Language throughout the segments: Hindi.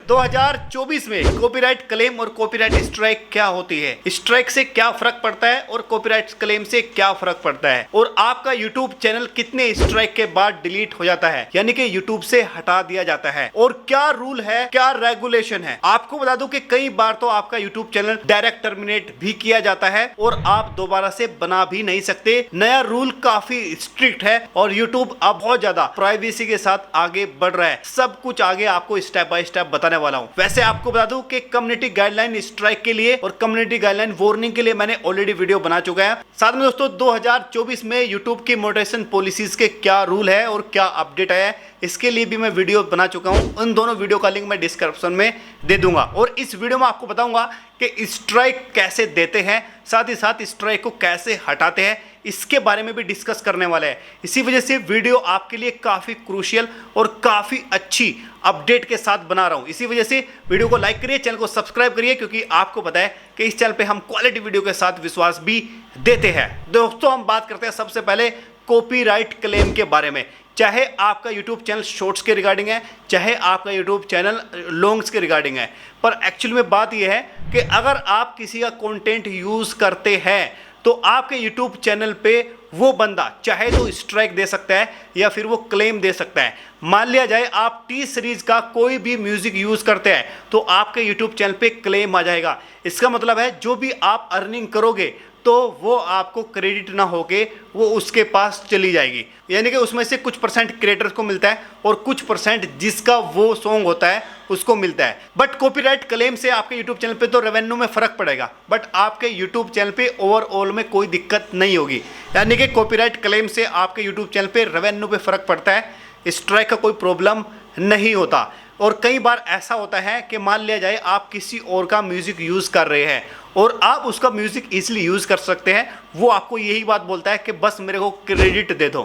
2024 में कॉपीराइट क्लेम और कॉपीराइट स्ट्राइक क्या होती है, स्ट्राइक से क्या फर्क पड़ता है और कॉपीराइट क्लेम से क्या फर्क पड़ता है, और आपका यूट्यूब चैनल कितने स्ट्राइक के बाद डिलीट हो जाता है, यानी कि यूट्यूब से हटा दिया जाता है, और क्या रूल है, क्या रेगुलेशन है। आपको बता दूं कि कई बार तो आपका यूट्यूब चैनल डायरेक्ट टर्मिनेट भी किया जाता है और आप दोबारा से बना भी नहीं सकते। नया रूल काफी स्ट्रिक्ट है और यूट्यूब अब बहुत ज्यादा प्राइवेसी के साथ आगे बढ़ रहा है। सब कुछ आगे आपको स्टेप बाय स्टेप बताने वाला हूं। वैसे आपको बता दूं कि कम्युनिटी गाइडलाइन स्ट्राइक के लिए और कम्युनिटी गाइडलाइन वार्निंग के लिए मैंने ऑलरेडी वीडियो बना चुका है। साथ में दोस्तों 2024 में यूट्यूब की मोनेटाइजेशन पॉलिसीज के क्या रूल है और क्या अपडेट आया है, इसके लिए भी मैं वीडियो बना चुका हूं। उन दोनों वीडियो का लिंक मैं डिस्क्रिप्शन में दे दूंगा और इस वीडियो में आपको बताऊंगा कि स्ट्राइक कैसे देते हैं, साथ ही साथ स्ट्राइक को कैसे हटाते हैं, इसके बारे में भी डिस्कस करने वाले हैं। इसी वजह से वीडियो आपके लिए काफ़ी क्रूशियल और काफ़ी अच्छी अपडेट के साथ बना रहा हूं। इसी वजह से वीडियो को लाइक करिए, चैनल को सब्सक्राइब करिए, क्योंकि आपको पता है कि इस चैनल पे हम क्वालिटी वीडियो के साथ विश्वास भी देते हैं। दोस्तों हम बात करते हैं सबसे पहले कॉपीराइट क्लेम के बारे में। चाहे आपका YouTube चैनल शॉर्ट्स के रिगार्डिंग है, चाहे आपका YouTube चैनल लॉन्ग्स के रिगार्डिंग है, पर एक्चुअल में बात यह है कि अगर आप किसी का कंटेंट यूज़ करते हैं तो आपके YouTube चैनल पे वो बंदा चाहे तो स्ट्राइक दे सकता है या फिर वो क्लेम दे सकता है। मान लिया जाए आप टी सीरीज का कोई भी म्यूजिक यूज करते हैं तो आपके YouTube चैनल पे क्लेम आ जाएगा। इसका मतलब है जो भी आप अर्निंग करोगे तो वो आपको क्रेडिट ना होके वो उसके पास चली जाएगी, यानी कि उसमें से कुछ परसेंट क्रिएटर्स को मिलता है और कुछ परसेंट जिसका वो सॉन्ग होता है उसको मिलता है। बट कॉपीराइट क्लेम से आपके यूट्यूब चैनल पे तो रेवेन्यू में फर्क पड़ेगा, बट आपके यूट्यूब चैनल पे ओवरऑल में कोई दिक्कत नहीं होगी। यानी कि कॉपीराइट क्लेम से आपके यूट्यूब चैनल पे रेवेन्यू पे फर्क पड़ता है, स्ट्राइक का कोई प्रॉब्लम नहीं होता। और कई बार ऐसा होता है कि मान लिया जाए आप किसी और का म्यूजिक यूज़ कर रहे हैं और आप उसका म्यूजिक इजीली यूज़ कर सकते हैं, वो आपको यही बात बोलता है कि बस मेरे को क्रेडिट दे दो।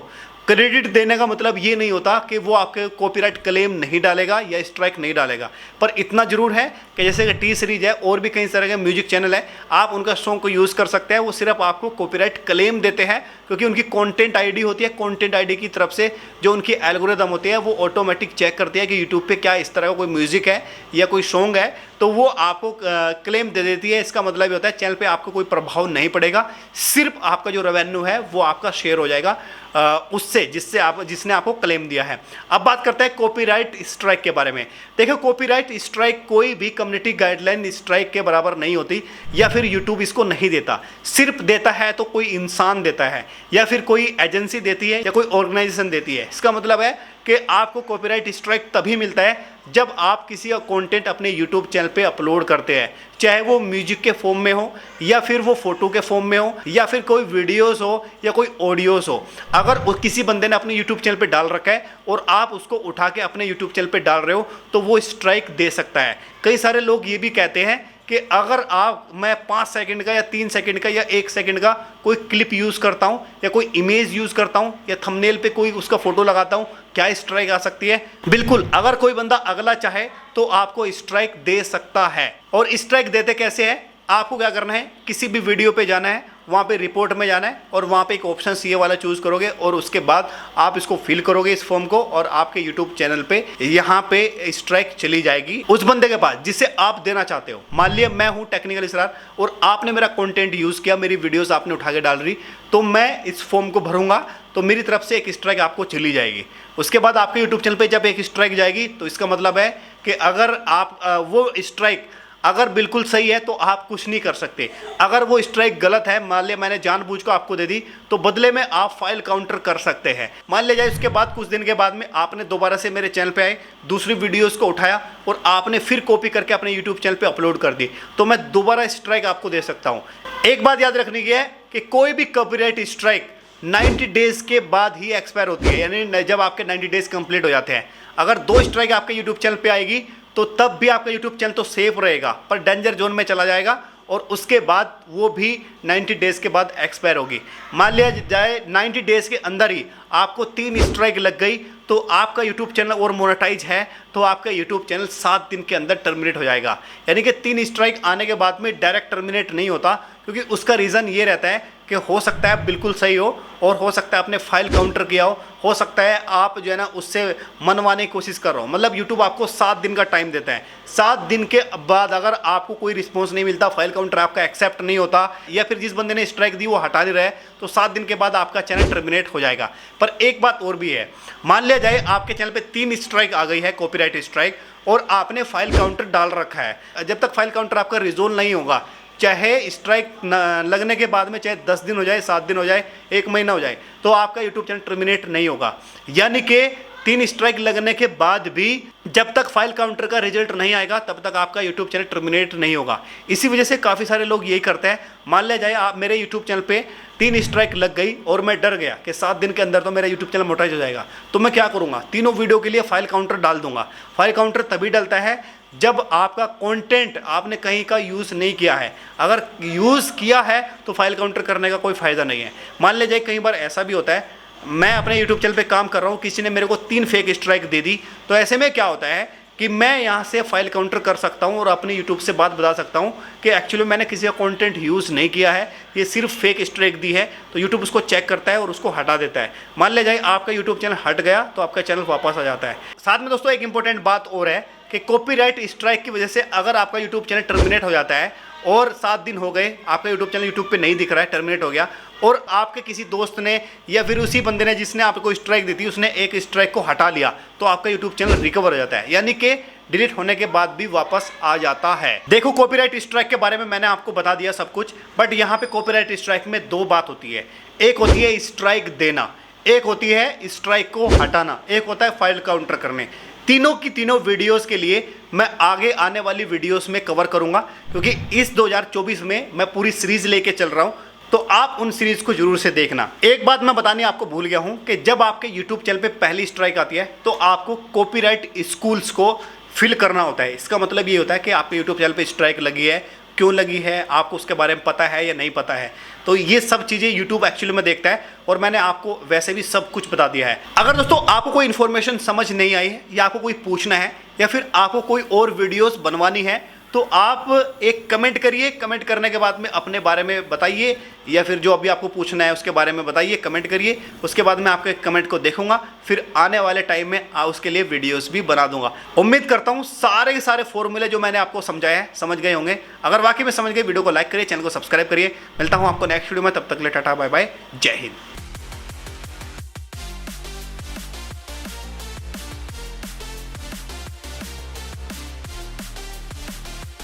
क्रेडिट देने का मतलब ये नहीं होता कि वो आपके कॉपीराइट क्लेम नहीं डालेगा या स्ट्राइक नहीं डालेगा, पर इतना जरूर है कि जैसे कि टी सीरीज है और भी कई तरह के म्यूजिक चैनल है, आप उनका सॉन्ग को यूज़ कर सकते हैं। वो सिर्फ आपको कॉपीराइट क्लेम देते हैं क्योंकि उनकी कंटेंट आईडी होती है। कंटेंट आईडी की तरफ से जो उनकी एल्गोरिदम होती है वो ऑटोमेटिक चेक करती है कि यूट्यूब पे क्या इस तरह का कोई म्यूजिक है या कोई सॉन्ग है, तो वो आपको क्लेम दे देती है। इसका मतलब ये होता है चैनल पे आपको कोई प्रभाव नहीं पड़ेगा, सिर्फ आपका जो रेवेन्यू है वो आपका शेयर हो जाएगा उससे जिसने आपको क्लेम दिया है। अब बात करते हैं कॉपीराइट स्ट्राइक के बारे में। देखो कॉपीराइट स्ट्राइक कोई भी कम्युनिटी गाइडलाइन स्ट्राइक के बराबर नहीं होती, या फिर यूट्यूब इसको नहीं देता। सिर्फ देता है तो कोई इंसान देता है या फिर कोई एजेंसी देती है या कोई ऑर्गेनाइजेशन देती है। इसका मतलब है कि आपको कॉपीराइट स्ट्राइक तभी मिलता है जब आप किसी का कंटेंट अपने YouTube चैनल पे अपलोड करते हैं, चाहे वो म्यूजिक के फॉर्म में हो या फिर वो फोटो के फॉर्म में हो या फिर कोई वीडियोस हो या कोई ऑडियोस हो। अगर किसी बंदे ने अपने YouTube चैनल पे डाल रखा है और आप उसको उठा के अपने YouTube चैनल पे डाल रहे हो तो वो स्ट्राइक दे सकता है। कई सारे लोग ये भी कहते हैं कि अगर मैं 5 सेकंड का या 3 सेकंड का या 1 सेकंड का कोई क्लिप यूज़ करता हूं या कोई इमेज यूज़ करता हूं या थंबनेल पे कोई उसका फोटो लगाता हूं, क्या स्ट्राइक आ सकती है? बिल्कुल, अगर कोई बंदा अगला चाहे तो आपको स्ट्राइक दे सकता है। और स्ट्राइक देते कैसे है? आपको क्या करना है, किसी भी वीडियो पे जाना है, वहाँ पे रिपोर्ट में जाना है और वहाँ पे एक ऑप्शन ये वाला चूज़ करोगे और उसके बाद आप इसको फिल करोगे इस फॉर्म को, और आपके यूट्यूब चैनल पे यहाँ पे स्ट्राइक चली जाएगी उस बंदे के पास जिसे आप देना चाहते हो। मान लिया मैं हूँ टेक्निकल इसरार और आपने मेरा कंटेंट यूज़ किया, मेरी वीडियोस आपने उठा के डाल रही, तो मैं इस फॉर्म को भरूंगा तो मेरी तरफ से एक स्ट्राइक आपको चली जाएगी। उसके बाद आपके यूट्यूब चैनल पर जब एक स्ट्राइक जाएगी तो इसका मतलब है कि अगर आप वो स्ट्राइक अगर बिल्कुल सही है तो आप कुछ नहीं कर सकते। अगर वो स्ट्राइक गलत है, मान लिया मैंने जानबूझकर आपको दे दी, तो बदले में आप फाइल काउंटर कर सकते हैं। मान लिया जाए उसके बाद कुछ दिन के बाद में आपने दोबारा से मेरे चैनल पे आए, दूसरी वीडियोस को उठाया और आपने फिर कॉपी करके अपने यूट्यूब चैनल पे अपलोड कर दी, तो मैं दोबारा स्ट्राइक आपको दे सकता हूँ। एक बात याद रखने की है कि कोई भी कॉपीराइट स्ट्राइक 90 डेज के बाद ही एक्सपायर होती है, यानी जब आपके 90 डेज कंप्लीट हो जाते हैं। अगर 2 स्ट्राइक आपके यूट्यूब चैनल पे आएगी तो तब भी आपका यूट्यूब चैनल तो सेफ रहेगा, पर डेंजर जोन में चला जाएगा और उसके बाद वो भी 90 डेज के बाद एक्सपायर होगी। मान लिया जाए 90 डेज के अंदर ही आपको 3 स्ट्राइक लग गई तो आपका यूट्यूब चैनल और मोनेटाइज है तो आपका यूट्यूब चैनल 7 दिन के अंदर टर्मिनेट हो जाएगा। यानी कि 3 स्ट्राइक आने के बाद में डायरेक्ट टर्मिनेट नहीं होता, क्योंकि उसका रीज़न ये रहता है कि हो सकता है बिल्कुल सही हो और हो सकता है आपने फाइल काउंटर किया हो सकता है आप जो है ना उससे मनवाने की कोशिश कर रहे हो। मतलब यूट्यूब आपको 7 दिन का टाइम देता है। 7 दिन के बाद अगर आपको कोई रिस्पॉन्स नहीं मिलता, फाइल काउंटर आपका एक्सेप्ट नहीं होता या फिर जिस बंदे ने स्ट्राइक दी वो हटा नहीं रहा है, तो 7 दिन के बाद आपका चैनल टर्मिनेट हो जाएगा। पर एक बात और भी है, मान लिया जाए आपके चैनल पे 3 स्ट्राइक आ गई है, कॉपीराइट स्ट्राइक, और आपने फाइल काउंटर डाल रखा है। जब तक फाइल काउंटर आपका रिजोल्व नहीं होगा, चाहे स्ट्राइक लगने के बाद में चाहे 10 दिन हो जाए, 7 दिन हो जाए, 1 महीना हो जाए, तो आपका यूट्यूब चैनल टर्मिनेट नहीं होगा। यानी कि 3 स्ट्राइक लगने के बाद भी जब तक फाइल काउंटर का रिजल्ट नहीं आएगा तब तक आपका यूट्यूब चैनल टर्मिनेट नहीं होगा। इसी वजह से काफ़ी सारे लोग यही करते हैं। मान लिया जाए आप मेरे यूट्यूब चैनल पे 3 स्ट्राइक लग गई और मैं डर गया कि 7 दिन के अंदर तो मेरा यूट्यूब चैनल मोनेटाइज हो जाएगा, तो मैं क्या करूँगा, तीनों वीडियो के लिए फाइल काउंटर डाल दूंगा। फाइल काउंटर तभी डलता है जब आपका कंटेंट आपने कहीं का यूज़ नहीं किया है। अगर यूज़ किया है तो फाइल काउंटर करने का कोई फ़ायदा नहीं है। मान लीजिए कई बार ऐसा भी होता है, मैं अपने यूट्यूब चैनल पे काम कर रहा हूँ, किसी ने मेरे को 3 फेक स्ट्राइक दे दी, तो ऐसे में क्या होता है कि मैं यहाँ से फाइल काउंटर कर सकता हूँ और अपने यूट्यूब से बात बता सकता हूँ कि एक्चुअली मैंने किसी का कंटेंट यूज़ नहीं किया है, ये सिर्फ फेक स्ट्राइक दी है। तो यूट्यूब उसको चेक करता है और उसको हटा देता है। मान लिया जाए आपका यूट्यूब चैनल हट गया तो आपका चैनल वापस आ जाता है। साथ में दोस्तों एक इंपॉर्टेंट बात और है कि कॉपीराइट स्ट्राइक की वजह से अगर आपका यूट्यूब चैनल टर्मिनेट हो जाता है और 7 दिन हो गए, आपका यूट्यूब चैनल यूट्यूब पे नहीं दिख रहा है, टर्मिनेट हो गया, और आपके किसी दोस्त ने या फिर उसी बंदे ने जिसने आपको स्ट्राइक दी थी उसने एक स्ट्राइक को हटा लिया, तो आपका यूट्यूब चैनल रिकवर हो जाता है, यानी कि डिलीट होने के बाद भी वापस आ जाता है। देखो कॉपीराइट स्ट्राइक के बारे में मैंने आपको बता दिया सब कुछ, बट यहाँ पे कॉपीराइट स्ट्राइक में 2 बात होती है। एक होती है स्ट्राइक देना, एक होती है स्ट्राइक को हटाना, एक होता है फाइल काउंटर करने। तीनों की तीनों वीडियोस के लिए मैं आगे आने वाली वीडियोस में कवर करूंगा, क्योंकि इस 2024 में मैं पूरी सीरीज लेके चल रहा हूं, तो आप उन सीरीज को जरूर से देखना। एक बात मैं बतानी आपको भूल गया हूं कि जब आपके यूट्यूब चैनल पे पहली स्ट्राइक आती है तो आपको कॉपीराइट स्कूल्स को फिल करना होता है। इसका मतलब ये होता है कि आपके यूट्यूब चैनल पे स्ट्राइक लगी है, क्यों लगी है, आपको उसके बारे में पता है या नहीं पता है। तो ये सब चीज़ें यूट्यूब एक्चुअली में देखता है और मैंने आपको वैसे भी सब कुछ बता दिया है। अगर दोस्तों आपको कोई इन्फॉर्मेशन समझ नहीं आई है या आपको कोई पूछना है या फिर आपको कोई और वीडियोस बनवानी है तो आप एक कमेंट करिए। कमेंट करने के बाद में अपने बारे में बताइए या फिर जो अभी आपको पूछना है उसके बारे में बताइए, कमेंट करिए। उसके बाद मैं आपके कमेंट को देखूंगा, फिर आने वाले टाइम में उसके लिए वीडियोस भी बना दूंगा। उम्मीद करता हूँ सारे के सारे फॉर्मूले जो मैंने आपको समझाया है समझ गए होंगे। अगर वाकई में समझ गए वीडियो को लाइक करिए, चैनल को सब्सक्राइब करिए। मिलता हूँ आपको नेक्स्ट वीडियो में, तब तक के लिए टाटा बाय बाय, जय हिंद।